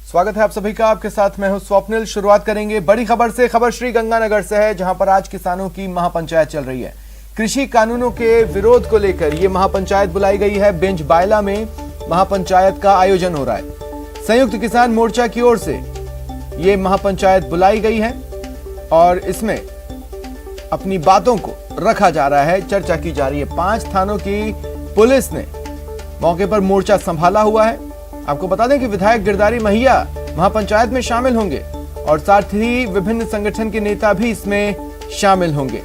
स्वागत है आप सभी का। आपके साथ मैं हूं स्वप्निल। शुरुआत करेंगे बड़ी खबर से। खबर श्री गंगानगर से है, जहां पर आज किसानों की महापंचायत चल रही है। कृषि कानूनों के विरोध को लेकर ये महापंचायत बुलाई गई है। बेंच बायला में महापंचायत का आयोजन हो रहा है। संयुक्त किसान मोर्चा की ओर से ये महापंचायत बुलाई गई है और इसमें अपनी बातों को रखा जा रहा है, चर्चा की जा रही है। 5 थानों की पुलिस ने मौके पर मोर्चा संभाला हुआ है। आपको बता दें कि विधायक गिरधारी महिया महापंचायत में शामिल होंगे और साथ ही विभिन्न संगठन के नेता भी इसमें शामिल होंगे। तो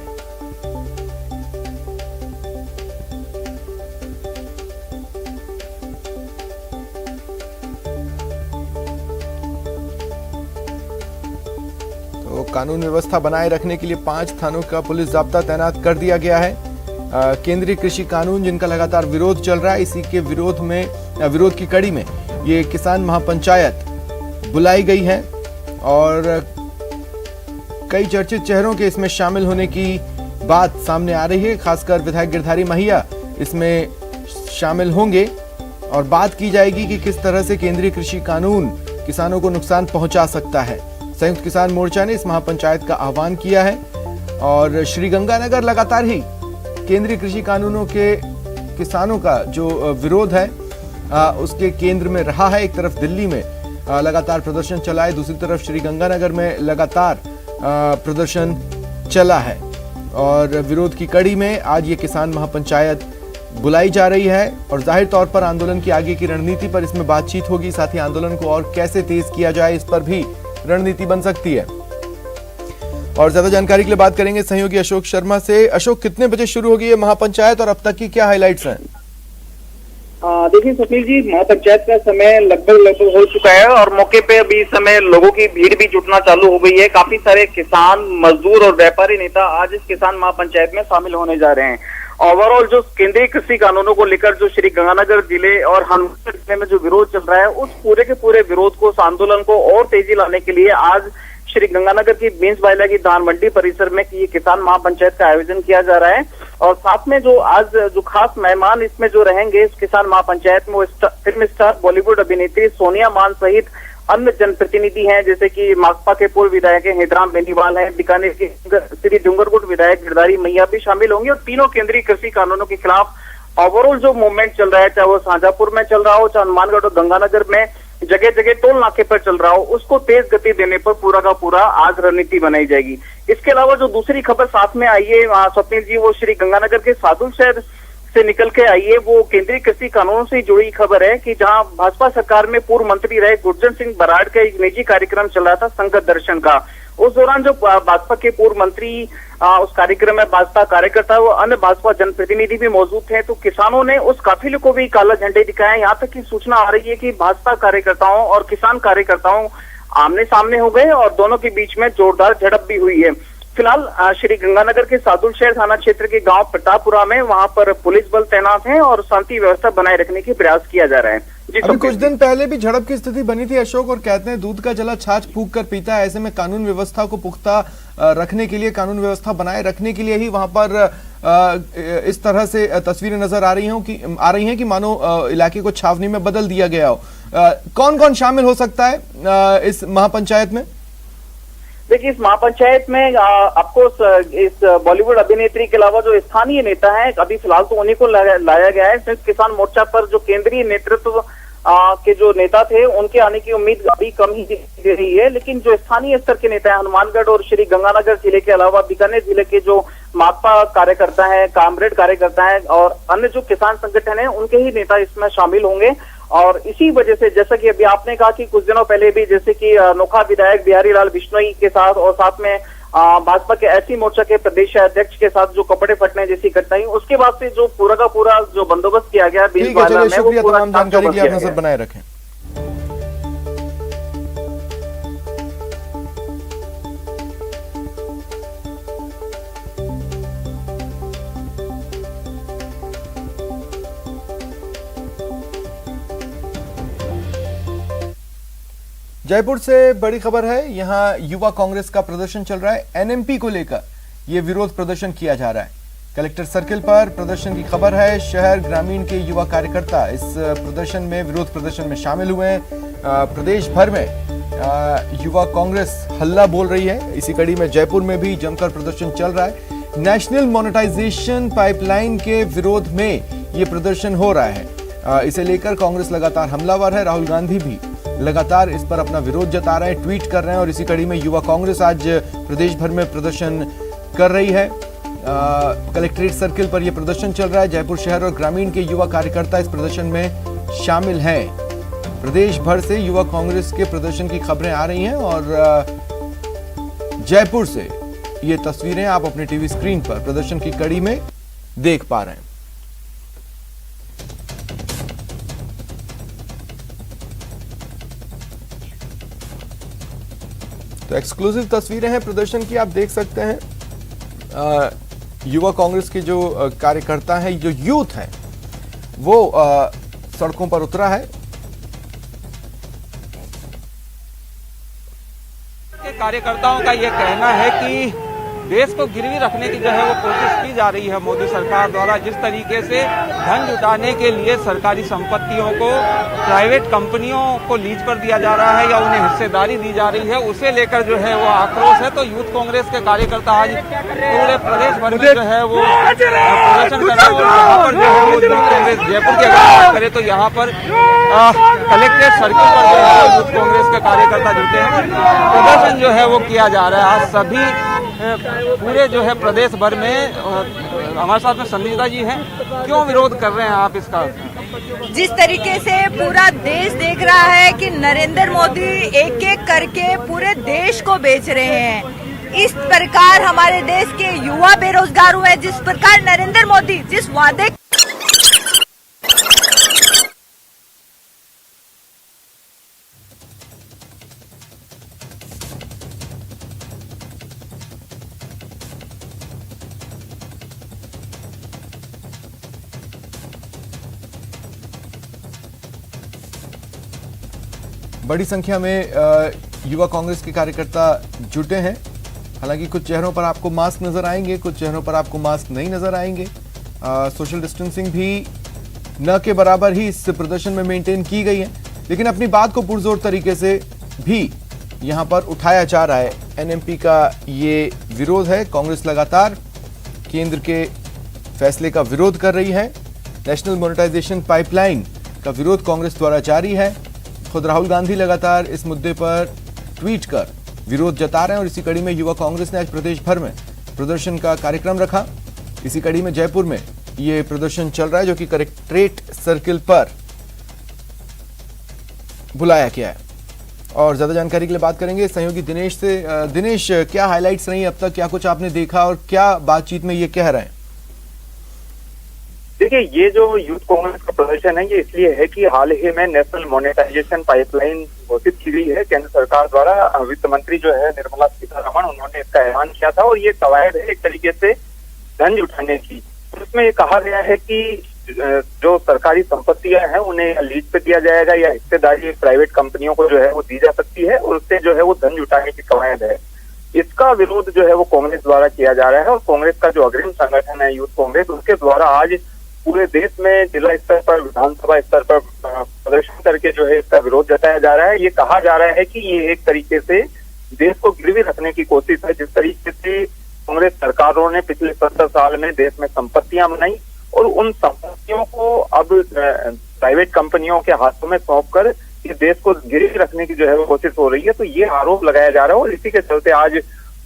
कानून व्यवस्था बनाए रखने के लिए 5 थानों का पुलिस जाब्ता तैनात कर दिया गया है। केंद्रीय कृषि कानून जिनका लगातार विरोध चल रहा है, इसी के विरोध की कड़ी में ये किसान महापंचायत बुलाई गई है और कई चर्चित चेहरों के इसमें शामिल होने की बात सामने आ रही है। खासकर विधायक गिरधारी महिया इसमें शामिल होंगे और बात की जाएगी कि किस तरह से केंद्रीय कृषि कानून किसानों को नुकसान पहुंचा सकता है। संयुक्त किसान मोर्चा ने इस महापंचायत का आह्वान किया है और श्रीगंगानगर लगातार ही केंद्रीय कृषि कानूनों के किसानों का जो विरोध है उसके केंद्र में रहा है। एक तरफ दिल्ली में लगातार प्रदर्शन चला है, दूसरी तरफ श्रीगंगानगर में लगातार प्रदर्शन चला है और विरोध की कड़ी में आज ये किसान महापंचायत बुलाई जा रही है और जाहिर तौर पर आंदोलन की आगे की रणनीति पर इसमें बातचीत होगी। साथ ही आंदोलन को और कैसे तेज किया जाए, इस पर भी रणनीति बन सकती है। और ज्यादा जानकारी के लिए बात करेंगे सहयोगी अशोक शर्मा से। अशोक, कितने बजे शुरू होगी ये महापंचायत और अब तक की क्या हाइलाइट्स हैं? देखिए स्वप्निल जी, महापंचायत का समय लगभग हो चुका है और मौके पे अभी इस समय लोगों की भीड़ भी जुटना चालू हो गई है। काफी सारे किसान, मजदूर और व्यापारी नेता आज इस किसान महापंचायत में शामिल होने जा रहे हैं। ओवरऑल जो केंद्रीय कृषि कानूनों को लेकर जो श्री गंगानगर जिले और हनुमानगढ़ जिले में जो विरोध चल रहा है, उस पूरे के पूरे विरोध को, उस आंदोलन को और तेजी लाने के लिए आज श्री गंगानगर की बेंच बायला की धान मंडी परिसर में ये किसान महापंचायत का आयोजन किया जा रहा है। और साथ में जो आज जो खास मेहमान इसमें जो रहेंगे इस किसान महापंचायत में, वो फिल्म स्टार बॉलीवुड अभिनेत्री सोनिया मान सहित अन्य जनप्रतिनिधि हैं, जैसे कि माकपा के पूर्व विधायक हेतराम बेनीवाल हैं, बीकानेर के श्री डूंगरपुर विधायक गिरधारी महिया भी शामिल होंगे। और तीनों केंद्रीय कृषि कानूनों के खिलाफ ओवरऑल जो मूवमेंट चल रहा है, चाहे वो शाहजहांपुर में चल रहा हो, चाहे हनुमानगढ़ और गंगानगर में जगह जगह टोल नाके पर चल रहा हो, उसको तेज गति देने पर पूरा का पूरा आज रणनीति बनाई जाएगी। इसके अलावा जो दूसरी खबर साथ में आई है स्वप्निल जी, वो श्री गंगानगर के सादुल शहर से निकल के आई है। वो केंद्रीय कृषि कानून से जुड़ी खबर है कि जहां भाजपा सरकार में पूर्व मंत्री रहे गुरजन सिंह बराड़ का एक निजी कार्यक्रम चल रहा था संकट दर्शन का। उस दौरान जो भाजपा के पूर्व मंत्री उस कार्यक्रम में भाजपा कार्यकर्ता व अन्य भाजपा जनप्रतिनिधि भी मौजूद थे, तो किसानों ने उस काफिले को भी काला झंडे दिखाए। यहाँ तक की सूचना आ रही है कि भाजपा कार्यकर्ताओं और किसान कार्यकर्ताओं आमने सामने हो गए और दोनों के बीच में जोरदार झड़प भी हुई है। फिलहाल श्री गंगानगर के सादुल शहर थाना क्षेत्र के गांव प्रतापपुरा में वहां पर पुलिस बल तैनात है और शांति व्यवस्था बनाए रखने की प्रयास किया जा रहा है। अभी कुछ दिन पहले भी झड़प की स्थिति बनी थी अशोक, और कहते हैं दूध का जला छाछ फूंक कर पीता है। ऐसे में कानून व्यवस्था को पुख्ता रखने के लिए, कानून व्यवस्था बनाए रखने के लिए ही वहां पर इस तरह से तस्वीरें नजर आ रही हैं कि मानो इलाके को छावनी में बदल दिया गया हो। कौन कौन शामिल हो सकता है इस महापंचायत में? देखिए, इस महापंचायत में आपको इस बॉलीवुड अभिनेत्री के अलावा जो स्थानीय नेता हैं, अभी फिलहाल तो उन्हीं को लाया गया है। संयुक्त किसान मोर्चा पर जो केंद्रीय नेतृत्व के जो नेता थे, उनके आने की उम्मीद अभी कम ही दे रही है। लेकिन जो स्थानीय स्तर के नेता हैं, हनुमानगढ़ और श्री गंगानगर जिले के अलावा बीकानेर जिले के जो माकपा कार्यकर्ता है, कामरेड कार्यकर्ता है और अन्य जो किसान संगठन है, उनके ही नेता इसमें शामिल होंगे। और इसी वजह से, जैसा कि अभी आपने कहा कि कुछ दिनों पहले भी जैसे कि नोखा विधायक बिहारी लाल बिश्नोई के साथ और साथ में भाजपा के एससी मोर्चा के प्रदेश अध्यक्ष के साथ जो कपड़े फटने जैसी घटनाएं, उसके बाद से जो पूरा का पूरा जो बंदोबस्त किया गया में, वो पूरा जानकारी की आप नजर बनाए रखें। जयपुर से बड़ी खबर है। यहां युवा कांग्रेस का प्रदर्शन चल रहा है। एनएमपी को लेकर यह विरोध प्रदर्शन किया जा रहा है। कलेक्टर सर्किल पर प्रदर्शन की खबर है। शहर ग्रामीण के युवा कार्यकर्ता इस प्रदर्शन में, विरोध प्रदर्शन में शामिल हुए हैं। प्रदेश भर में युवा कांग्रेस हल्ला बोल रही है। इसी कड़ी में जयपुर में भी जमकर प्रदर्शन चल रहा है। नेशनल मोनेटाइजेशन पाइपलाइन के विरोध में ये प्रदर्शन हो रहा है। इसे लेकर कांग्रेस लगातार हमलावर है। राहुल गांधी भी लगातार इस पर अपना विरोध जता रहे हैं, ट्वीट कर रहे हैं और इसी कड़ी में युवा कांग्रेस आज प्रदेश भर में प्रदर्शन कर रही है। कलेक्ट्रेट सर्किल पर यह प्रदर्शन चल रहा है। जयपुर शहर और ग्रामीण के युवा कार्यकर्ता इस प्रदर्शन में शामिल हैं। प्रदेश भर से युवा कांग्रेस के प्रदर्शन की खबरें आ रही हैं और जयपुर से ये तस्वीरें आप अपने टीवी स्क्रीन पर प्रदर्शन की कड़ी में देख पा रहे हैं। तो एक्सक्लूसिव तस्वीरें हैं प्रदर्शन की, आप देख सकते हैं। युवा कांग्रेस के जो कार्यकर्ता हैं, जो यूथ है, वो सड़कों पर उतरा है। कार्यकर्ताओं का ये कहना है कि देश को गिरवी रखने की जो है वो कोशिश की जा रही है मोदी सरकार द्वारा। जिस तरीके से धन जुटाने के लिए सरकारी संपत्तियों को प्राइवेट कंपनियों को लीज पर दिया जा रहा है या उन्हें हिस्सेदारी दी जा रही है, उसे लेकर जो है वो आक्रोश है। तो यूथ कांग्रेस के कार्यकर्ता आज पूरे प्रदेश भर में जो है वो प्रदर्शन कर रहे हैं। और यहाँ पर जो है वो यूथ कांग्रेस जयपुर की अगर बात करें तो यहाँ पर कलेक्ट्रेट सर्किल पर जो है यूथ कांग्रेस के कार्यकर्ता जुटे हैं। प्रदर्शन जो है वो किया जा रहा है आज सभी पूरे जो है प्रदेश भर में। हमारे साथ में संजीदा जी हैं। क्यों विरोध कर रहे हैं आप इसका? जिस तरीके से पूरा देश देख रहा है कि नरेंद्र मोदी एक एक करके पूरे देश को बेच रहे हैं, इस प्रकार हमारे देश के युवा बेरोजगार हुए। जिस प्रकार नरेंद्र मोदी जिस वादे बड़ी संख्या में युवा कांग्रेस के कार्यकर्ता जुटे हैं। हालांकि कुछ चेहरों पर आपको मास्क नजर आएंगे, कुछ चेहरों पर आपको मास्क नहीं नजर आएंगे। सोशल डिस्टेंसिंग भी न के बराबर ही इस प्रदर्शन में मेंटेन की गई है, लेकिन अपनी बात को पुरजोर तरीके से भी यहां पर उठाया जा रहा है। एनएमपी का ये विरोध है। कांग्रेस लगातार केंद्र के फैसले का विरोध कर रही है। नेशनल मोनेटाइजेशन पाइपलाइन का विरोध कांग्रेस द्वारा जारी है। खुद राहुल गांधी लगातार इस मुद्दे पर ट्वीट कर विरोध जता रहे हैं और इसी कड़ी में युवा कांग्रेस ने आज प्रदेश भर में प्रदर्शन का कार्यक्रम रखा। इसी कड़ी में जयपुर में यह प्रदर्शन चल रहा है, जो कि कलेक्ट्रेट सर्किल पर बुलाया गया है। और ज्यादा जानकारी के लिए बात करेंगे सहयोगी दिनेश से। दिनेश, क्या हाइलाइट्स रही अब तक, क्या कुछ आपने देखा और क्या बातचीत में ये कह रहे हैं? देखिए, ये जो यूथ कांग्रेस का प्रदर्शन है ये इसलिए है कि हाल ही में नेशनल मोनेटाइजेशन पाइपलाइन घोषित की गई है केंद्र सरकार द्वारा। वित्त मंत्री जो है निर्मला सीतारमण, उन्होंने इसका ऐलान किया था और ये कवायद है एक तरीके से धन जुटाने की। उसमें ये कहा गया है कि जो सरकारी संपत्तियां हैं उन्हें लीज पे दिया जाएगा या हिस्सेदारी प्राइवेट कंपनियों को जो है वो दी जा सकती है और उससे जो है वो धन जुटाने की कवायद है। इसका विरोध जो है वो कांग्रेस द्वारा किया जा रहा है और कांग्रेस का जो अग्रिम संगठन है यूथ कांग्रेस, उसके द्वारा आज पूरे देश में जिला स्तर पर, विधानसभा स्तर पर प्रदर्शन करके जो है इसका विरोध जताया जा रहा है। ये कहा जा रहा है कि ये एक तरीके से देश को गिरवी रखने की कोशिश है। जिस तरीके से कांग्रेस सरकारों ने पिछले 70 साल में देश में संपत्तियां बनाई और उन संपत्तियों को अब प्राइवेट कंपनियों के हाथों में सौंप कर इस देश को गिरवी रखने की जो है वो कोशिश हो रही है, तो ये आरोप लगाया जा रहा है। और इसी के चलते आज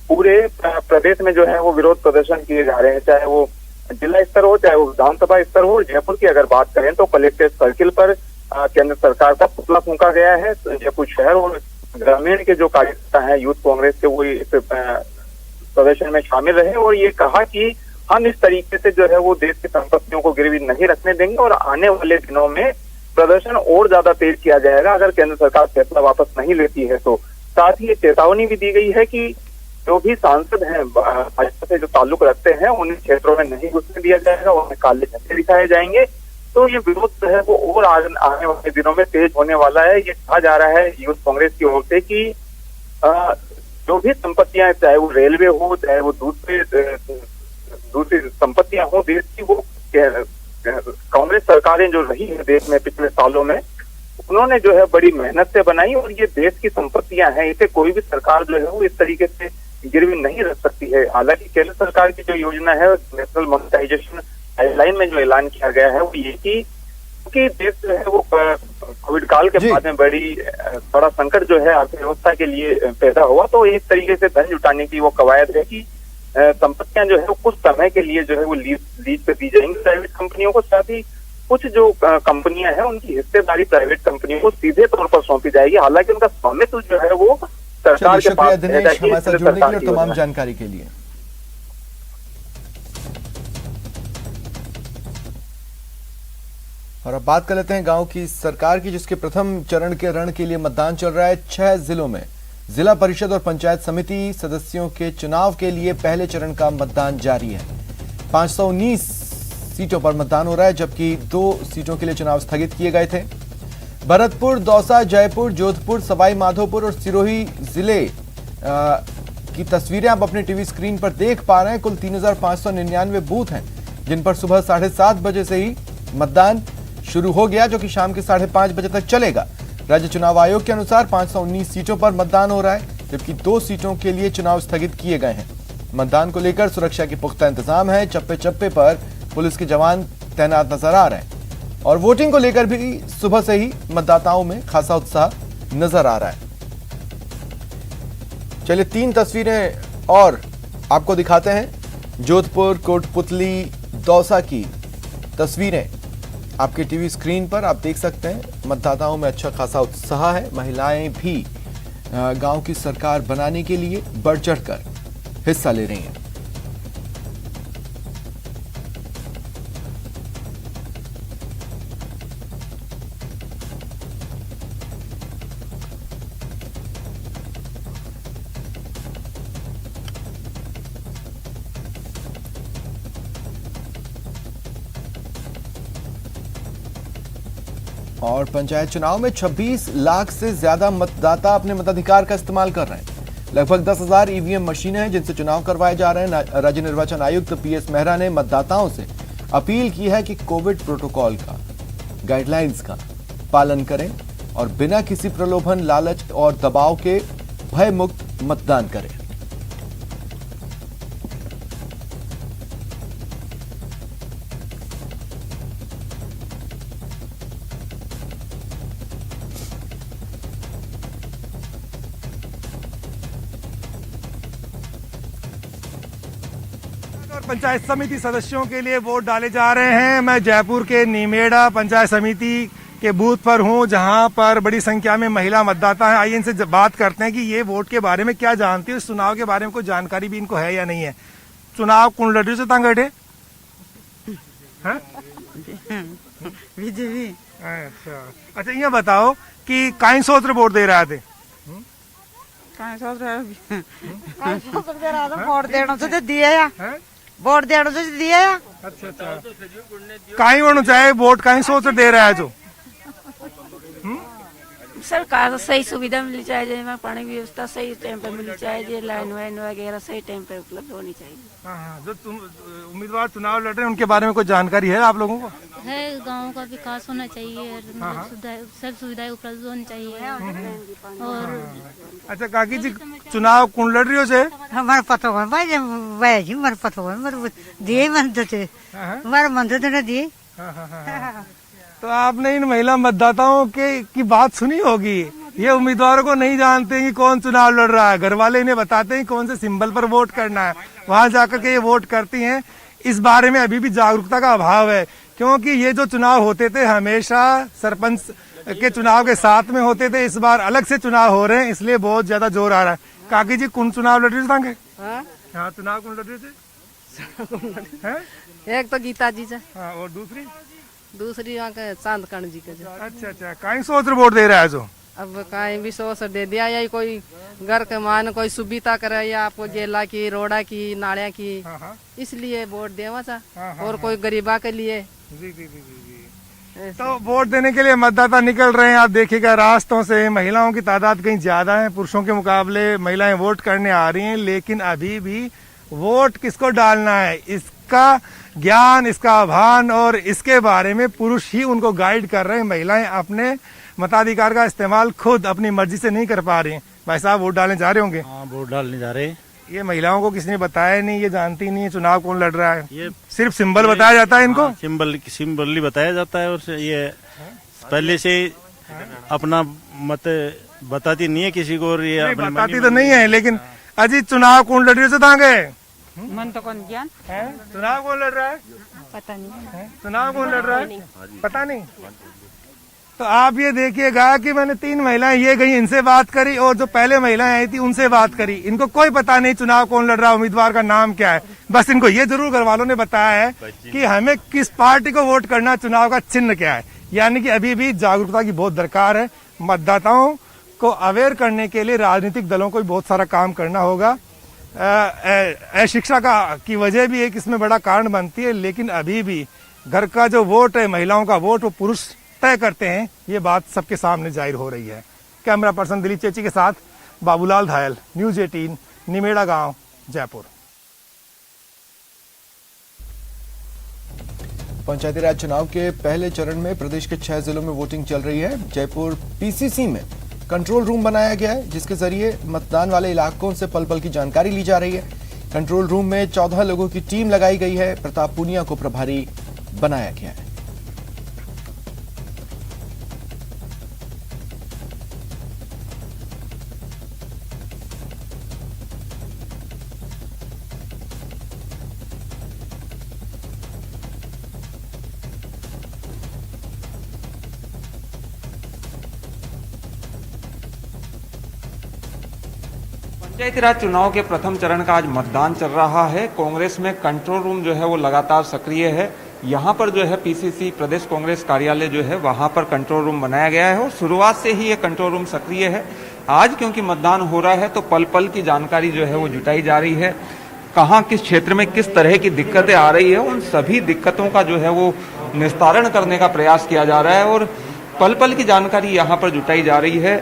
पूरे प्रदेश में जो है वो विरोध प्रदर्शन किए जा रहे हैं, चाहे वो जिला स्तर हो, चाहे वो विधानसभा स्तर हो। जयपुर की अगर बात करें तो कलेक्ट्रेट सर्किल पर केंद्र सरकार का पुतला फूंका गया है। जयपुर शहर और ग्रामीण के जो कार्यकर्ता हैं यूथ कांग्रेस के, वो इस प्रदर्शन में शामिल रहे और ये कहा कि हम इस तरीके से जो है वो देश की संपत्तियों को गिरवी नहीं रखने देंगे और आने वाले दिनों में प्रदर्शन और ज्यादा तेज किया जाएगा अगर केंद्र सरकार फैसला वापस नहीं लेती है तो। साथ ही ये चेतावनी भी दी गई है कि जो भी सांसद हैं भाजपा से जो ताल्लुक रखते हैं उन्हें क्षेत्रों में नहीं घुसने दिया जाएगा, उन्हें काले झंडे दिखाए जाएंगे। तो ये विरोध जो है वो और आने वाले दिनों में तेज होने वाला है। ये कहा जा रहा है यूथ कांग्रेस की ओर से कि जो भी संपत्तियां, चाहे वो रेलवे हो, चाहे वो दूसरी संपत्तियां हो देश की, वो कांग्रेस सरकारें जो रही है देश में पिछले सालों में, उन्होंने जो है बड़ी मेहनत से बनाई और ये देश की संपत्तियां हैं, इसे कोई भी सरकार जो है वो इस तरीके से गिरवी नहीं रख सकती है। हालांकि केंद्र सरकार की जो योजना है नेशनल मोनेटाइजेशन पाइपलाइन में जो ऐलान किया गया है वो ये कि देश जो है वो कोविड काल के बाद में बड़ा संकट जो है अर्थव्यवस्था के लिए पैदा हुआ, तो एक तरीके से धन जुटाने की वो कवायद है कि संपत्तियां जो है वो कुछ समय के लिए जो है वो लीज पे दी जाएंगी प्राइवेट कंपनियों को। साथ ही कुछ जो कंपनियां हैं उनकी हिस्सेदारी प्राइवेट कंपनियों को सीधे तौर पर सौंपी जाएगी। हालांकि उनका स्वामित्व जो है वो सरकार के पास दिनेश हमारे साथ जुड़ने के लिए और तमाम जानकारी के लिए। और अब बात कर लेते हैं गांव की सरकार की, जिसके प्रथम चरण के रण के लिए मतदान चल रहा है। 6 जिलों में जिला परिषद और पंचायत समिति सदस्यों के चुनाव के लिए पहले चरण का मतदान जारी है। 519 सीटों पर मतदान हो रहा है, जबकि 2 सीटों के लिए चुनाव स्थगित किए गए थे। भरतपुर, दौसा, जयपुर, जोधपुर, सवाई माधोपुर और सिरोही जिले की तस्वीरें आप अपने टीवी स्क्रीन पर देख पा रहे हैं। कुल 3599 बूथ हैं, जिन पर सुबह 7:30 बजे से ही मतदान शुरू हो गया, जो कि शाम के 5:30 बजे तक चलेगा। राज्य चुनाव आयोग के अनुसार 519 सीटों पर मतदान हो रहा है, जबकि 2 सीटों के लिए चुनाव स्थगित किए गए हैं। मतदान को लेकर सुरक्षा के पुख्ता इंतजाम है। चप्पे चप्पे पर पुलिस के जवान तैनात नजर आ रहे हैं और वोटिंग को लेकर भी सुबह से ही मतदाताओं में खासा उत्साह नजर आ रहा है। चलिए 3 तस्वीरें और आपको दिखाते हैं। जोधपुर, कोटपुतली, दौसा की तस्वीरें आपके टीवी स्क्रीन पर आप देख सकते हैं। मतदाताओं में अच्छा खासा उत्साह है। महिलाएं भी गांव की सरकार बनाने के लिए बढ़ चढ़कर हिस्सा ले रही हैं। और पंचायत चुनाव में 26 लाख से ज्यादा मतदाता अपने मताधिकार का इस्तेमाल कर रहे हैं। लगभग 10,000 ईवीएम मशीनें हैं जिनसे चुनाव करवाए जा रहे हैं। राज्य निर्वाचन आयुक्त PS मेहरा ने मतदाताओं से अपील की है कि कोविड प्रोटोकॉल का, गाइडलाइंस का पालन करें और बिना किसी प्रलोभन, लालच और दबाव के भय मुक्त मतदान करें। पंचायत समिति सदस्यों के लिए वोट डाले जा रहे हैं। मैं जयपुर के नीमेड़ा पंचायत समिति के बूथ पर हूं, जहां पर बड़ी संख्या में महिला मतदाता हैं। आइए इनसे बात करते हैं कि ये वोट के बारे में क्या जानती है, इस चुनाव के बारे में कोई जानकारी भी इनको है या नहीं है। चुनाव कौन लड़ रही से तंगठे बीजेपी। अच्छा ये बताओ कि काइन सोच वोट दे रहे थे? वोट देना तो दिया, वोट देना तो दिया। अच्छा काई होना चाहे वोट काई सोच दे रहा है जो सरकार सही सुविधा मिलनी चाहिए, पानी की व्यवस्था सही टाइम पे मिलनी चाहिए, लाइन वाइन वगैरह सही टाइम पे उपलब्ध होनी चाहिए। हाँ, जो तुम उम्मीदवार चुनाव लड़ रहे हैं उनके बारे में कोई जानकारी है आप लोगों को? है, गांव का विकास होना चाहिए, सब सुविधाएं उपलब्ध होनी चाहिए। और अच्छा काकी जी, चुनाव कौन लड़ रही हो से? हमारा पता हो भाई जी, हमारा पता हो दिए मंदिर थे, हमारा मंदिर तो दिए। तो आपने इन महिला मतदाताओं की बात सुनी होगी। ये उम्मीदवारों को नहीं जानते कि कौन चुनाव लड़ रहा है। घर वाले इन्हें बताते हैं कौन से सिंबल पर वोट करना है, वहां जाकर के ये वोट करती हैं। इस बारे में अभी भी जागरूकता का अभाव है, क्योंकि ये जो चुनाव होते थे हमेशा सरपंच के चुनाव के साथ में होते थे। इस बार अलग से चुनाव हो रहे हैं, इसलिए बहुत ज्यादा जोर आ रहा है। काकी जी कौन चुनाव लड़ रही थे? हाँ, चुनाव कौन लड़ रहे थे? एक तो गीता जी से, हाँ, और दूसरी यहाँ के चांदकर्ण जी के। अच्छा कहीं सोच वोट दे रहा है जो? अब कहीं भी सोच दे दिया, या कोई घर के मान कोई सुविधा करे, या आपको जेला की, रोड़ा की, नालिया की, इसलिए वोट देवा चा। और कोई गरीबा के लिए। तो वोट देने के लिए मतदाता निकल रहे हैं। आप देखिएगा रास्तों से महिलाओं की तादाद कहीं ज्यादा है, पुरुषों के मुकाबले महिलाएं वोट करने आ रही हैं। लेकिन अभी भी वोट किसको डालना है, इसका ज्ञान, इसका भान और इसके बारे में पुरुष ही उनको गाइड कर रहे हैं। महिलाएं अपने मताधिकार का इस्तेमाल खुद अपनी मर्जी से नहीं कर पा रही हैं। भाई साहब वोट डालने जा रहे होंगे? हाँ, वोट डालने जा रहे हैं। ये महिलाओं को किसी ने बताया नहीं, ये जानती नहीं है चुनाव कौन लड़ रहा है। ये सिर्फ सिंबल बताया जाता है इनको। सिंबल ही बताया जाता है और ये पहले से अपना मत बताती नहीं है किसी को। और ये बताती तो नहीं है, लेकिन अजी चुनाव कौन लड़ रही है? मन तो कौन ज्ञान है? चुनाव कौन लड़ रहा है? पता नहीं। चुनाव कौन लड़ रहा है? पता नहीं। तो आप ये देखिएगा कि मैंने 3 महिलाएं ये गई, इनसे बात करी, और जो पहले महिलाएं आई थी उनसे बात करी। इनको कोई पता नहीं चुनाव कौन लड़ रहा है, उम्मीदवार का नाम क्या है। बस इनको ये जरूर घर वालों ने बताया है कि हमें किस पार्टी को वोट करना, चुनाव का चिन्ह क्या है। यानी कि अभी भी जागरूकता की बहुत दरकार है। मतदाताओं को अवेयर करने के लिए राजनीतिक दलों को भी बहुत सारा काम करना होगा। शिक्षा की वजह भी एक इसमें बड़ा कारण बनती है, लेकिन अभी भी घर का जो वोट है, महिलाओं का वोट, वो पुरुष तय करते हैं। ये बात सबके सामने जाहिर हो रही है। कैमरा पर्सन दिलीप चेची के साथ बाबूलाल धायल, न्यूज 18, निमेड़ा गांव, जयपुर। पंचायती राज चुनाव के पहले चरण में प्रदेश के 6 जिलों में वोटिंग चल रही है। जयपुर पीसीसी में कंट्रोल रूम बनाया गया है, जिसके जरिए मतदान वाले इलाकों से पल पल की जानकारी ली जा रही है। कंट्रोल रूम में 14 लोगों की टीम लगाई गई है। प्रताप पूनिया को प्रभारी बनाया गया है। पंचायती राज चुनाव के प्रथम चरण का आज मतदान चल रहा है। कांग्रेस में कंट्रोल रूम जो है वो लगातार सक्रिय है। यहाँ पर जो है पीसीसी प्रदेश कांग्रेस कार्यालय जो है वहाँ पर कंट्रोल रूम बनाया गया है और शुरुआत से ही ये कंट्रोल रूम सक्रिय है। आज क्योंकि मतदान हो रहा है तो पल पल की जानकारी जो है वो जुटाई जा रही है। कहाँ किस क्षेत्र में किस तरह की दिक्कतें आ रही है, उन सभी दिक्कतों का जो है वो निस्तारण करने का प्रयास किया जा रहा है और पल पल की जानकारी यहाँ पर जुटाई जा रही है।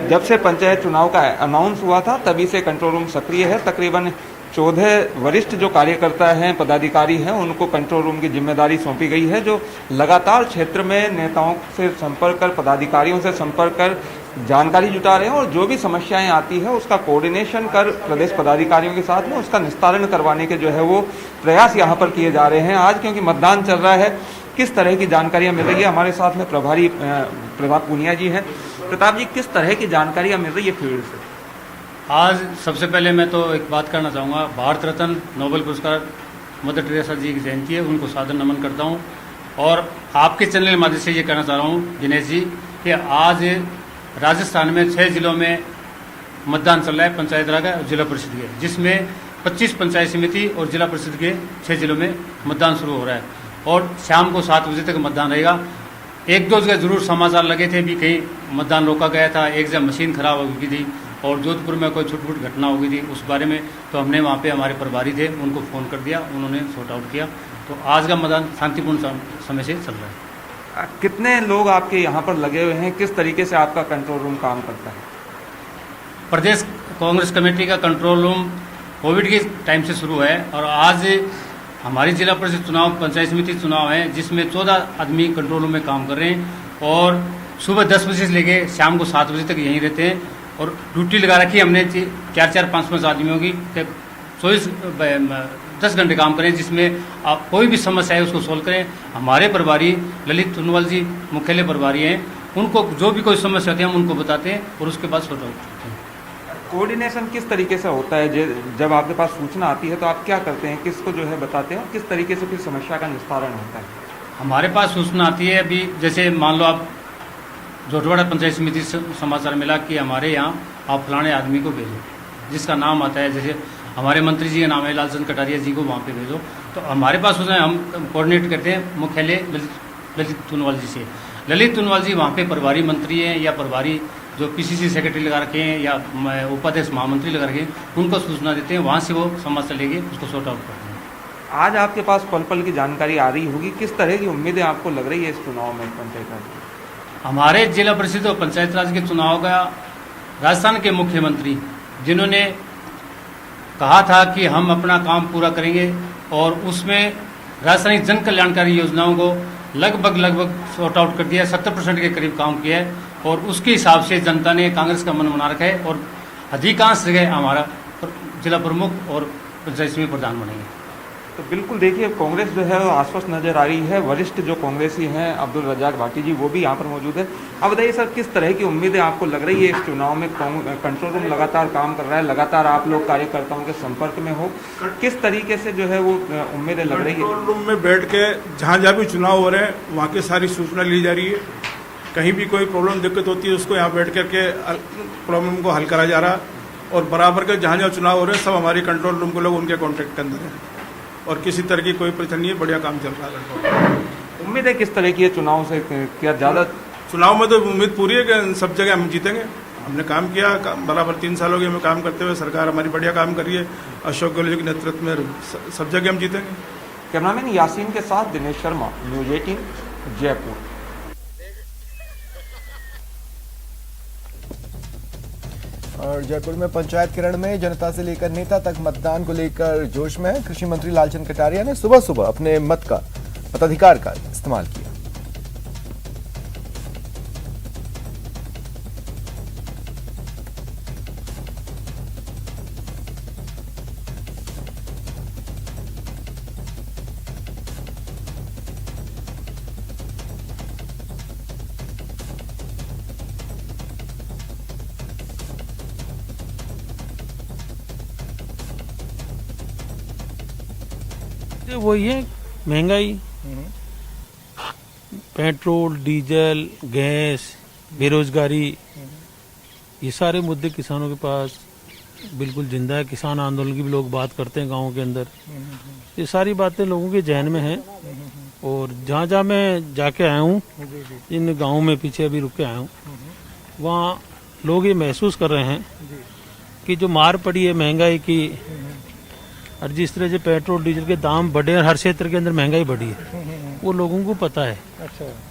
जब से पंचायत चुनाव का अनाउंस हुआ था तभी से कंट्रोल रूम सक्रिय है। तकरीबन 14 वरिष्ठ जो कार्यकर्ता हैं, पदाधिकारी हैं, उनको कंट्रोल रूम की जिम्मेदारी सौंपी गई है, जो लगातार क्षेत्र में नेताओं से संपर्क कर, पदाधिकारियों से संपर्क कर जानकारी जुटा रहे हैं और जो भी समस्याएं आती है उसका कोऑर्डिनेशन कर प्रदेश पदाधिकारियों के साथ में उसका निस्तारण करवाने के जो है वो प्रयास यहाँ पर किए जा रहे हैं। आज क्योंकि मतदान चल रहा है, किस तरह की जानकारियां मिल रही है, हमारे साथ में प्रभारी प्रताप पूनिया जी हैं। प्रताप जी, किस तरह की जानकारियां मिल रही है फील्ड से? आज सबसे पहले मैं तो एक बात करना चाहूँगा, भारत रत्न नोबेल पुरस्कार मदर टेरेसा जी की जयंती है, उनको सादर नमन करता हूँ। और आपके चैनल के माध्यम से ये कहना चाह रहा हूँ दिनेश जी कि आज राजस्थान में 6 जिलों में मतदान चल रहा है पंचायत राज का, जिला परिषद के, जिसमें 25 पंचायत समिति और जिला परिषद के 6 जिलों में मतदान शुरू हो रहा है और शाम को 7 बजे तक मतदान रहेगा। 1-2 जगह जरूर समाचार लगे थे भी कहीं मतदान रोका गया था, एक जगह मशीन खराब हो गई थी और जोधपुर में कोई छुटपुट घटना हो गई थी, उस बारे में तो हमने वहाँ पे हमारे प्रभारी थे उनको फ़ोन कर दिया, उन्होंने सॉर्ट आउट किया। तो आज का मतदान शांतिपूर्ण समय से चल रहा है। कितने लोग आपके यहाँ पर लगे हुए हैं, किस तरीके से आपका कंट्रोल रूम काम करता है? प्रदेश कांग्रेस कमेटी का कंट्रोल रूम कोविड के टाइम से शुरू है और आज हमारी जिला परिषद चुनाव, पंचायत समिति चुनाव है, जिसमें 14 आदमी कंट्रोल रूम में काम कर रहे हैं और सुबह 10 बजे से लेके शाम को 7 बजे तक यहीं रहते हैं और ड्यूटी लगा रखी है हमने 4-4, 5-5 आदमियों की, 10 घंटे काम करें, जिसमें आप कोई भी समस्या है उसको सोल्व करें। हमारे प्रभारी ललित तुनवाल जी मुख्यालय प्रभारी हैं, उनको जो भी कोई समस्या होती है हम उनको बताते हैं और उसके बाद सॉर्ट आउट करते हैं। कोऑर्डिनेशन किस तरीके से होता है? जब आपके पास सूचना आती है तो आप क्या करते हैं, किसको जो है बताते हैं और किस तरीके से फिर समस्या का निस्तारण होता है? हमारे पास सूचना आती है, अभी जैसे मान लो आप जोटवाड़ा पंचायत समिति से समाचार मिला कि हमारे यहाँ आप फलाने आदमी को भेजो, जिसका नाम आता है, जैसे हमारे मंत्री जी का नाम है लालचंद कटारिया जी को वहाँ पे भेजो, तो हमारे पास उसमें हम कोऑर्डिनेट करते हैं मुख्यालय ललित तुनवाल जी से। ललित तुनवाल जी वहाँ पे प्रभारी मंत्री हैं या प्रभारी जो पीसीसी सेक्रेटरी लगा रखे हैं या उपाध्यक्ष महामंत्री लगा रखे हैं, उनको सूचना देते हैं, वहाँ से वो समाचार लेके उसको सॉर्ट आउट करते हैं। आज आपके पास पल पल की जानकारी आ रही होगी, किस तरह की उम्मीदें आपको लग रही है इस चुनाव में पंचायत राज? हमारे जिला परिषद और पंचायत राज के चुनाव का राजस्थान के मुख्यमंत्री जिन्होंने कहा था कि हम अपना काम पूरा करेंगे और उसमें रासायनिक जन कल्याणकारी योजनाओं को लगभग सॉर्ट आउट कर दिया है, 70% के करीब काम किया है और उसके हिसाब से जनता ने कांग्रेस का मन बना रखा है और अधिकांश जगह हमारा जिला प्रमुख और पंचायत समिति प्रधान बनेंगे। तो बिल्कुल देखिए, कांग्रेस जो है वो आश्वस्त नजर आ रही है। वरिष्ठ जो कांग्रेसी हैं अब्दुल रज्जाक भाटी जी, वो भी यहाँ पर मौजूद है। अब बताइए सर, किस तरह की उम्मीदें आपको लग रही है इस चुनाव में? कंट्रोल रूम लगातार काम कर रहा है, लगातार आप लोग कार्यकर्ताओं के संपर्क में हो, किस तरीके से जो है वो उम्मीदें लग रही है? कंट्रोल रूम में बैठ के जहाँ भी चुनाव हो रहे हैं वहाँ की सारी सूचना ली जा रही है। कहीं भी कोई प्रॉब्लम दिक्कत होती है उसको यहाँ बैठ करके प्रॉब्लम को हल करा जा रहा और बराबर के जहाँ चुनाव हो रहे हैं सब हमारी कंट्रोल रूम के लोग उनके कॉन्टेक्ट के अंदर है और किसी तरह की कोई परेशानी नहीं है, बढ़िया काम चल रहा है। उम्मीदें किस तरह की है चुनाव से? क्या ज्यादा चुनाव में तो उम्मीद पूरी है कि सब जगह हम जीतेंगे। हमने काम किया बराबर 3 साल हो गए हमें काम करते हुए, सरकार हमारी बढ़िया काम कर रही है। अशोक गहलोत के नेतृत्व में सब जगह हम जीतेंगे। कैमरामैन यासीन के साथ दिनेश शर्मा, न्यूज 18 जयपुर। और जयपुर में पंचायत के रण में जनता से लेकर नेता तक मतदान को लेकर जोश में है। कृषि मंत्री लालचंद कटारिया ने सुबह सुबह अपने मताधिकार का इस्तेमाल किया। वही है, महंगाई, पेट्रोल, डीजल, गैस, बेरोजगारी, ये सारे मुद्दे किसानों के पास बिल्कुल जिंदा है। किसान आंदोलन की भी लोग बात करते हैं गाँव के अंदर। ये सारी बातें लोगों के जहन में हैं और जहाँ जहाँ मैं जाके आया हूँ, इन गाँव में पीछे अभी रुक के आया हूँ, वहाँ लोग ये महसूस कर रहे हैं कि जो मार पड़ी है महंगाई की और जिस तरह से पेट्रोल डीजल के दाम बढ़े और हर क्षेत्र के अंदर महंगाई बढ़ी है, वो लोगों को पता है।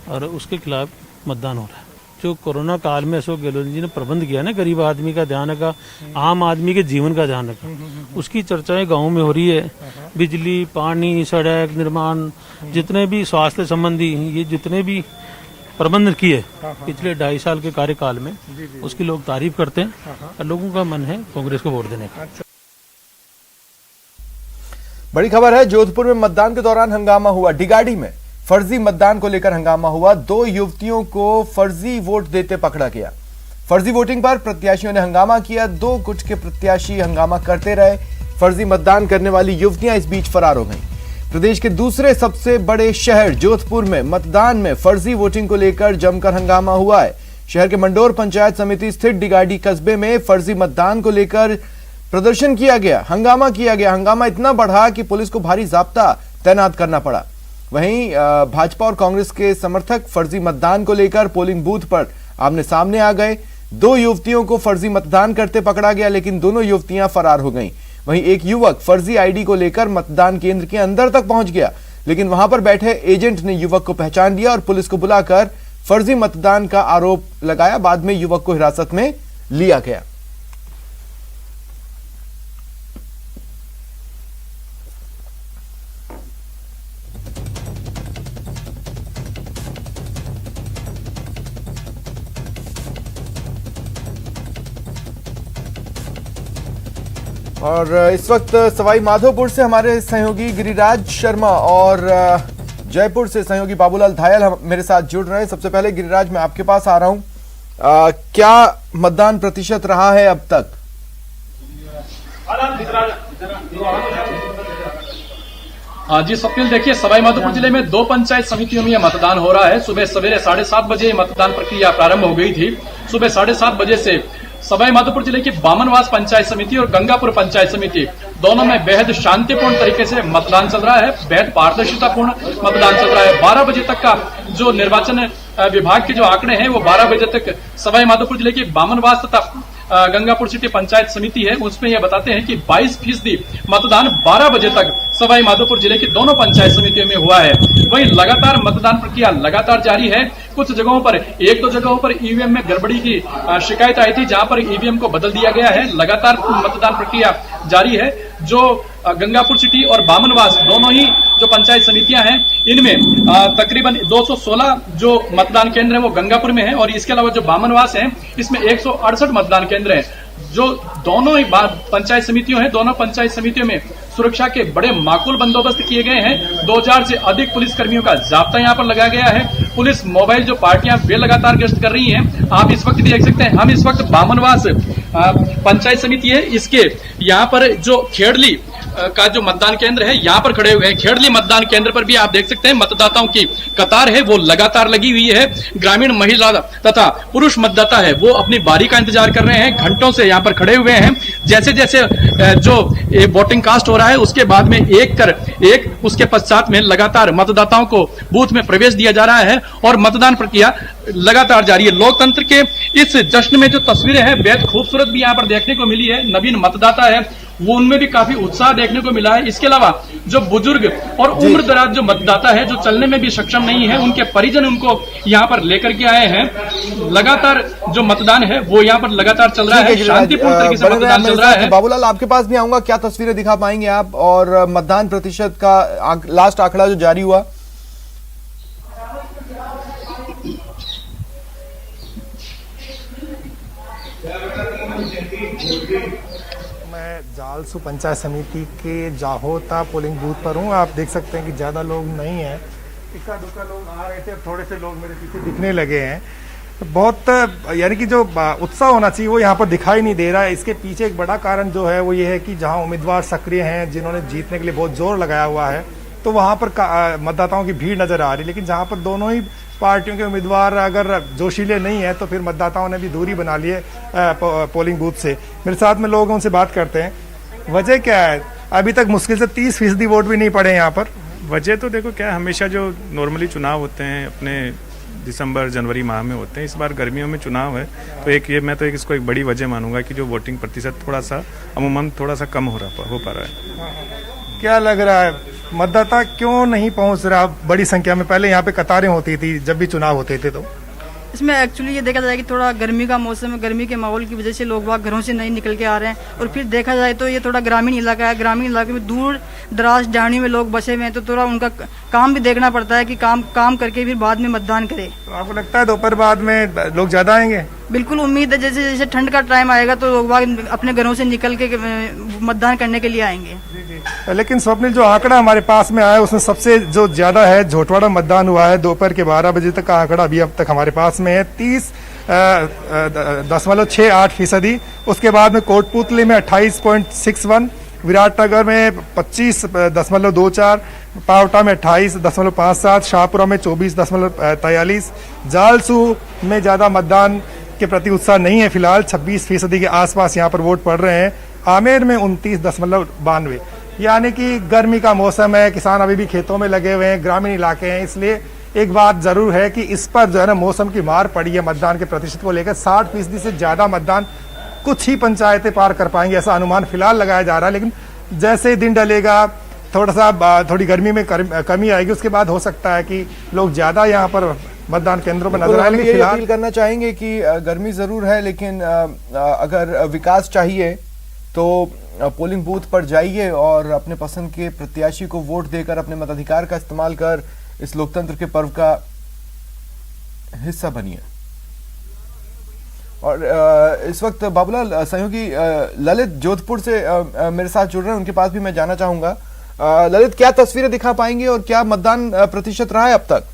और उसके खिलाफ मतदान हो रहा है। जो कोरोना काल में अशोक गहलोत जी ने प्रबंध किया ना, गरीब आदमी का ध्यान रखा, आम आदमी के जीवन का ध्यान रखा, उसकी चर्चाएं गाँव में हो रही है। बिजली, पानी, सड़क निर्माण, जितने भी स्वास्थ्य संबंधी ये जितने भी प्रबंध किए पिछले 2.5 साल के कार्यकाल में, उसकी लोग तारीफ करते हैं और लोगों का मन है कांग्रेस को वोट देने का। बड़ी खबर है, जोधपुर में मतदान के दौरान हंगामा हुआ। डिगाड़ी में फर्जी मतदान को लेकर हंगामा हुआ। 2 युवतियों को फर्जी वोट देते पकड़ा गया। फर्जी वोटिंग पर प्रत्याशियों ने हंगामा किया। 2 गुट के प्रत्याशी हंगामा करते रहे। फर्जी मतदान करने वाली युवतियां इस बीच फरार हो गईं। प्रदेश के दूसरे सबसे बड़े शहर जोधपुर में मतदान में फर्जी वोटिंग को लेकर जमकर हंगामा हुआ है। शहर के मंडोर पंचायत समिति स्थित डिगाड़ी कस्बे में फर्जी मतदान को लेकर प्रदर्शन किया गया, हंगामा किया गया। हंगामा इतना बढ़ा कि पुलिस को भारी जाब्ता तैनात करना पड़ा। वहीं भाजपा और कांग्रेस के समर्थक फर्जी मतदान को लेकर पोलिंग बूथ पर आमने सामने आ गए। 2 युवतियों को फर्जी मतदान करते पकड़ा गया, लेकिन दोनों युवतियां फरार हो गईं। वहीं एक युवक फर्जी आईडी को लेकर मतदान केंद्र के अंदर तक पहुंच गया, लेकिन वहां पर बैठे एजेंट ने युवक को पहचान लिया और पुलिस को बुलाकर फर्जी मतदान का आरोप लगाया। बाद में युवक को हिरासत में लिया गया। और इस वक्त सवाई माधोपुर से हमारे सहयोगी गिरिराज शर्मा और जयपुर से सहयोगी बाबूलाल धायल मेरे साथ जुड़ रहे हैं। सबसे पहले गिरिराज, मैं आपके पास आ रहा हूं, क्या मतदान प्रतिशत रहा है अब तक? जी स्वप्निल, देखिए सवाई माधोपुर जिले में 2 पंचायत समितियों में यह मतदान हो रहा है। सुबह सवेरे 7:30 बजे मतदान प्रक्रिया प्रारंभ हो गई थी। सुबह 7:30 बजे से सवाई माधोपुर जिले की बामनवास पंचायत समिति और गंगापुर पंचायत समिति दोनों में बेहद शांतिपूर्ण तरीके से मतदान चल रहा है, बेहद पारदर्शितापूर्ण मतदान चल रहा है। 12 बजे तक का जो निर्वाचन विभाग के जो आंकड़े हैं वो 12 बजे तक सवाई माधोपुर जिले की बामनवास तथा गंगापुर सिटी पंचायत समिति है उसमें यह बताते हैं कि 22% मतदान 12 बजे तक सवाई माधोपुर जिले की दोनों पंचायत समितियों में हुआ है। वहीं लगातार मतदान प्रक्रिया लगातार जारी है। कुछ जगहों पर, एक दो जगहों पर ईवीएम में गड़बड़ी की शिकायत आई थी, जहां पर ईवीएम को बदल दिया गया है। लगातार मतदान प्रक्रिया जारी है। जो गंगापुर सिटी और बामनवास दोनों ही जो पंचायत समितियां हैं, इनमें तकरीबन 216 जो मतदान केंद्र है वो गंगापुर में है, और इसके अलावा जो बामनवास है इसमें 168 मतदान केंद्र है। जो दोनों ही पंचायत समितियों हैं, दोनों पंचायत समितियों में सुरक्षा के बड़े माकूल बंदोबस्त किए गए हैं। 2000 से अधिक पुलिस कर्मियों का जाब्ता यहाँ पर लगाया गया है। पुलिस मोबाइल जो पार्टियां वे लगातार गश्त कर रही हैं। आप इस वक्त देख सकते हैं, हम इस वक्त बामनवास पंचायत समिति है, इसके यहाँ पर जो खेड़ली का जो मतदान केंद्र है यहाँ पर खड़े हुए हैं। खेड़ली मतदान केंद्र पर भी आप देख सकते हैं मतदाताओं की कतार है वो लगातार लगी हुई है। ग्रामीण महिला तथा पुरुष मतदाता है वो अपनी बारी का इंतजार कर रहे हैं, घंटों से यहाँ पर खड़े हुए हैं। जैसे जैसे जो वोटिंग कास्ट हो रहा है उसके बाद में एक उसके पश्चात में लगातार मतदाताओं को बूथ में प्रवेश दिया जा रहा है और मतदान प्रक्रिया लगातार जारी है। लोकतंत्र के इस जश्न में जो तस्वीरें हैं बेहद खूबसूरत भी यहाँ पर देखने को मिली है। नवीन मतदाता है वो उनमें भी काफी उत्साह देखने को मिला है। इसके अलावा जो बुजुर्ग और उम्र दराज जो मतदाता है, जो चलने में भी सक्षम नहीं है, उनके परिजन उनको यहाँ पर लेकर के आए हैं। लगातार जो मतदान है वो यहाँ पर लगातार चल रहा है, शांतिपूर्ण तरीके से मतदान चल रहा है। बाबूलाल, आपके पास भी आऊंगा, क्या तस्वीरें दिखा पाएंगे आप और मतदान प्रतिशत का लास्ट आंकड़ा जो जारी हुआ? मैं जालसू पंचायत समिति के जाहोता पोलिंग बूथ पर हूँ। आप देख सकते हैं कि ज़्यादा लोग नहीं हैं, इक्का दुक्का लोग आ रहे थे, थोड़े से लोग मेरे पीछे दिखने लगे हैं। बहुत यानी कि जो उत्साह होना चाहिए वो यहाँ पर दिखाई नहीं दे रहा है। इसके पीछे एक बड़ा कारण जो है वो ये है कि जहाँ उम्मीदवार सक्रिय हैं, जिन्होंने जीतने के लिए बहुत जोर लगाया हुआ है, तो वहाँ पर मतदाताओं की भीड़ नजर आ रही है। लेकिन जहाँ पर दोनों ही पार्टियों के उम्मीदवार अगर जोशीले नहीं है तो फिर मतदाताओं ने भी दूरी बना ली है पोलिंग बूथ से। मेरे साथ में लोग उनसे बात करते हैं, वजह क्या है? अभी तक मुश्किल से 30% वोट भी नहीं पड़े यहाँ पर। वजह तो देखो क्या है, हमेशा जो नॉर्मली चुनाव होते हैं अपने दिसंबर जनवरी माह में होते हैं, इस बार गर्मियों में चुनाव है, तो मैं तो इसको एक बड़ी वजह मानूंगा कि जो वोटिंग प्रतिशत थोड़ा सा अमूमन थोड़ा सा कम हो पा रहा है। क्या लग रहा है मतदाता क्यों नहीं पहुंच रहा बड़ी संख्या में? पहले यहाँ पे कतारें होती थी जब भी चुनाव होते थे। तो इसमें एक्चुअली ये देखा जाए कि थोड़ा गर्मी का मौसम है, गर्मी के माहौल की वजह से लोग बाग घरों से नहीं निकल के आ रहे हैं। और फिर देखा जाए तो ये थोड़ा ग्रामीण इलाका है, ग्रामीण इलाके में दूर दराज डाणियों में लोग बसे हुए हैं, तो थोड़ा उनका काम भी देखना पड़ता है कि काम करके फिर बाद में मतदान करें। तो आपको लगता है दोपहर बाद में लोग ज्यादा आएंगे? बिल्कुल उम्मीद है, जैसे जैसे ठंड का टाइम आएगा तो लोग बाग अपने घरों से निकल के मतदान करने के लिए आएंगे। लेकिन स्वप्निल, जो आंकड़ा हमारे पास में आया उसमें सबसे जो ज्यादा है झोटवाड़ा मतदान हुआ है। दोपहर के 12 बजे तक का आंकड़ा अभी अब तक हमारे पास में है 30.68%। उसके बाद में कोटपुतली में 28.61, विराटनगर में 25.24, पावटा में 28.57, शाहपुरा में 24.43। जालसू में ज्यादा मतदान के प्रति उत्साह नहीं है फिलहाल, 26% के आसपास यहाँ पर वोट पड़ रहे हैं। आमेर में 29.92। यानी कि गर्मी का मौसम है, किसान अभी भी खेतों में लगे हुए हैं, ग्रामीण इलाके हैं, इसलिए एक बात जरूर है कि इस पर जो है ना मौसम की मार पड़ी है मतदान के प्रतिशत को लेकर। 60% से ज्यादा मतदान कुछ ही पंचायतें पार कर पाएंगे, ऐसा अनुमान फिलहाल लगाया जा रहा है। लेकिन जैसे दिन डलेगा थोड़ी गर्मी में कमी आएगी, उसके बाद हो सकता है कि लोग ज्यादा यहाँ पर मतदान केंद्रों पर नजर आएंगे। फिलहाल अपील करना चाहेंगे कि गर्मी जरूर है, लेकिन अगर विकास चाहिए तो पोलिंग बूथ पर जाइए और अपने पसंद के प्रत्याशी को वोट देकर अपने मताधिकार का इस्तेमाल कर इस लोकतंत्र के पर्व का हिस्सा बनिए। और इस वक्त बाबूलाल, सहयोगी ललित जोधपुर से मेरे साथ जुड़ रहे हैं, उनके पास भी मैं जाना चाहूंगा। ललित, क्या तस्वीरें दिखा पाएंगे और क्या मतदान प्रतिशत रहा है अब तक?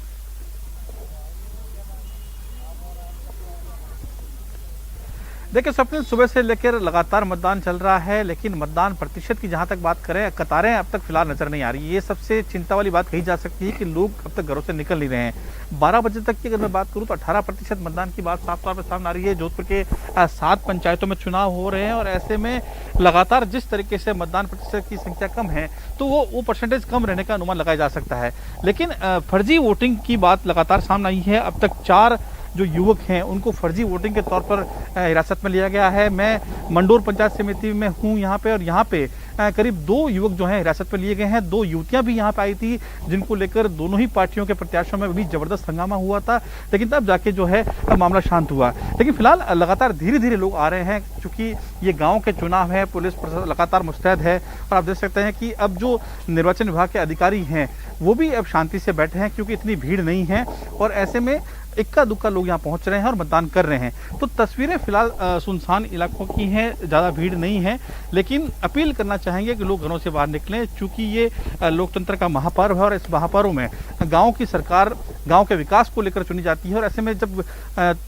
देखिए स्वप्निल, सुबह से लेकर लगातार मतदान चल रहा है, लेकिन मतदान प्रतिशत की जहां तक बात करें, कतारें अब तक फिलहाल नजर नहीं आ रही। ये सबसे चिंता वाली बात कही जा सकती है कि लोग अब तक घरों से निकल नहीं रहे हैं। 12 बजे तक की अगर मैं बात करूं तो 18% मतदान की बात साफ तौर पर सामने आ रही है। जोधपुर के 7 पंचायतों में चुनाव हो रहे हैं और ऐसे में लगातार जिस तरीके से मतदान प्रतिशत की संख्या कम है तो वो परसेंटेज कम रहने का अनुमान लगाया जा सकता है। लेकिन फर्जी वोटिंग की बात लगातार सामने आई है। अब तक 4 जो युवक हैं उनको फर्जी वोटिंग के तौर पर हिरासत में लिया गया है। मैं मंडोर पंचायत समिति में हूँ यहाँ पे, और यहाँ पे करीब 2 युवक जो हैं हिरासत में लिए गए हैं। 2 युवतियां भी यहाँ पे आई थी, जिनको लेकर दोनों ही पार्टियों के प्रत्याशियों में भी जबरदस्त हंगामा हुआ था, लेकिन तब जाके जो है मामला शांत हुआ। लेकिन फिलहाल लगातार धीरे धीरे लोग आ रहे हैं, क्योंकि ये गाँव के चुनाव है, पुलिस लगातार मुस्तैद है। और आप देख सकते हैं कि अब जो निर्वाचन विभाग के अधिकारी हैं वो भी अब शांति से बैठे हैं, क्योंकि इतनी भीड़ नहीं है और ऐसे में इक्का दुक्का लोग यहाँ पहुंच रहे हैं और मतदान कर रहे हैं। तो तस्वीरें फिलहाल सुनसान इलाकों की हैं, ज़्यादा भीड़ नहीं है, लेकिन अपील करना चाहेंगे कि लोग घरों से बाहर निकलें, क्योंकि ये लोकतंत्र का महापर्व है और इस महापर्व में गाँव की सरकार गाँव के विकास को लेकर चुनी जाती है। और ऐसे में जब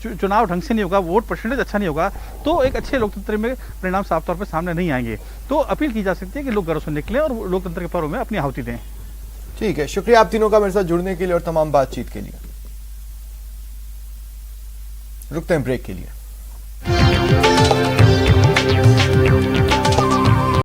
चुनाव ढंग से नहीं होगा, वोट परसेंटेज अच्छा नहीं होगा, तो एक अच्छे लोकतंत्र में परिणाम साफ तौर पर सामने नहीं आएंगे। तो अपील की जा सकती है कि लोग घरों से निकलें और लोकतंत्र के पर्व में अपनी आहुति दें। ठीक है, शुक्रिया आप तीनों का मेरे साथ जुड़ने के लिए और तमाम बातचीत के लिए। रुकते हैं ब्रेक के लिए।